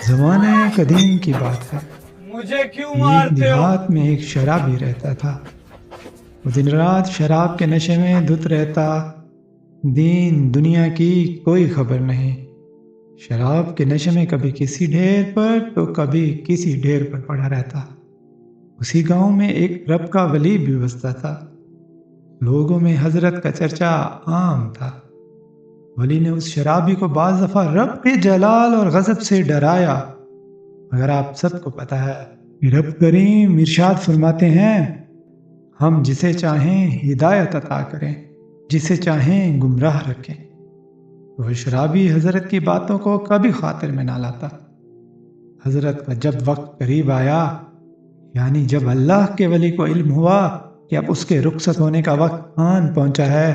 زمانے قدیم کی بات ہے، مجھے کیوں ایک مارتے ہو؟ دیہات میں ایک شرابی رہتا تھا۔ وہ دن رات شراب کے نشے میں دھت رہتا، دین دنیا کی کوئی خبر نہیں۔ شراب کے نشے میں کبھی کسی ڈھیر پر تو کبھی کسی ڈھیر پر پڑا رہتا۔ اسی گاؤں میں ایک رب کا ولی بھی بستا تھا۔ لوگوں میں حضرت کا چرچا عام تھا۔ ولی نے اس شرابی کو بعض دفعہ رب کے جلال اور غضب سے ڈرایا، مگر آپ سب کو پتہ ہے کہ رب کریم ارشاد فرماتے ہیں، ہم جسے چاہیں ہدایت عطا کریں، جسے چاہیں گمراہ رکھیں۔ وہ شرابی حضرت کی باتوں کو کبھی خاطر میں نہ لاتا۔ حضرت کا جب وقت قریب آیا، یعنی جب اللہ کے ولی کو علم ہوا کہ اب اس کے رخصت ہونے کا وقت آن پہنچا ہے،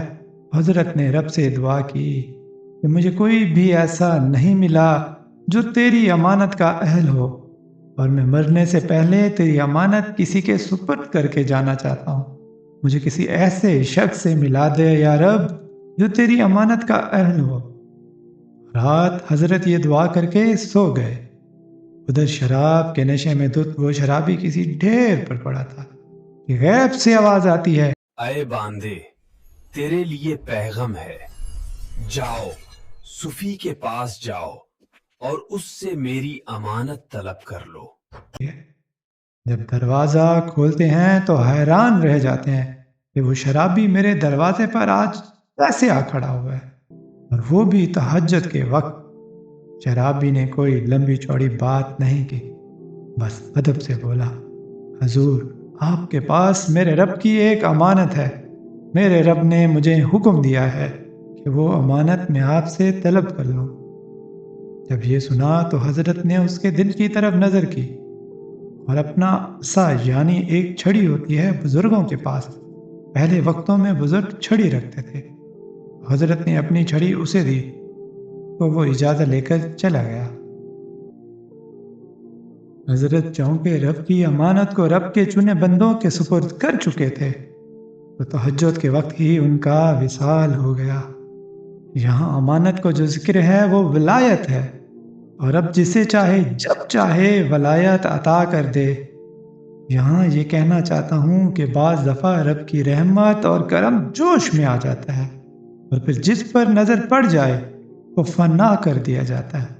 حضرت نے رب سے دعا کی کہ مجھے کوئی بھی ایسا نہیں ملا جو تیری امانت کا اہل ہو، اور میں مرنے سے پہلے تیری امانت کسی کے سپرد کر کے جانا چاہتا ہوں۔ مجھے کسی ایسے شخص سے ملا دے یا رب جو تیری امانت کا اہل ہو۔ رات حضرت یہ دعا کر کے سو گئے۔ ادھر شراب کے نشے میں دھت وہ شرابی کسی ڈھیر پر پڑا تھا کہ غیب سے آواز آتی ہے، اے باندے، تیرے لیے پیغام ہے، جاؤ صوفی کے پاس جاؤ اور اس سے میری امانت طلب کر لو۔ جب دروازہ کھولتے ہیں تو حیران رہ جاتے ہیں کہ وہ شرابی میرے دروازے پر آج کیسے آ کھڑا ہوا ہے، اور وہ بھی تہجد کے وقت۔ شرابی نے کوئی لمبی چوڑی بات نہیں کی، بس ادب سے بولا، حضور، آپ کے پاس میرے رب کی ایک امانت ہے۔ میرے رب نے مجھے حکم دیا ہے کہ وہ امانت میں آپ سے طلب کر لوں۔ جب یہ سنا تو حضرت نے اس کے دل کی طرف نظر کی اور اپنا عصا، یعنی ایک چھڑی ہوتی ہے بزرگوں کے پاس، پہلے وقتوں میں بزرگ چھڑی رکھتے تھے، حضرت نے اپنی چھڑی اسے دی تو وہ اجازت لے کر چلا گیا۔ حضرت چونکہ رب کی امانت کو رب کے چنے بندوں کے سپرد کر چکے تھے تو تہجد کے وقت ہی ان کا وصال ہو گیا۔ یہاں امانت کو جو ذکر ہے وہ ولایت ہے، اور اب جسے چاہے جب چاہے ولایت عطا کر دے۔ یہاں یہ کہنا چاہتا ہوں کہ بعض دفعہ رب کی رحمت اور کرم جوش میں آ جاتا ہے، اور پھر جس پر نظر پڑ جائے وہ فنا کر دیا جاتا ہے۔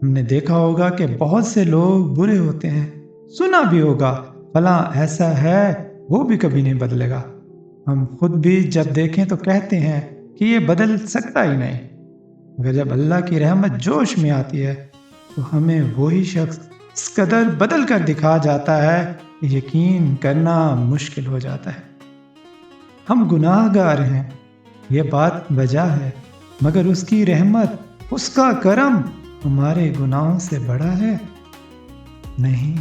ہم نے دیکھا ہوگا کہ بہت سے لوگ برے ہوتے ہیں، سنا بھی ہوگا فلاں ایسا ہے، وہ بھی کبھی نہیں بدلے گا۔ ہم خود بھی جب دیکھیں تو کہتے ہیں کہ یہ بدل سکتا ہی نہیں، مگر جب اللہ کی رحمت جوش میں آتی ہے تو ہمیں وہی شخص اس قدر بدل کر دکھا جاتا ہے کہ یقین کرنا مشکل ہو جاتا ہے۔ ہم گناہ گار ہیں، یہ بات وجہ ہے، مگر اس کی رحمت، اس کا کرم ہمارے گناہوں سے بڑا ہے نہیں۔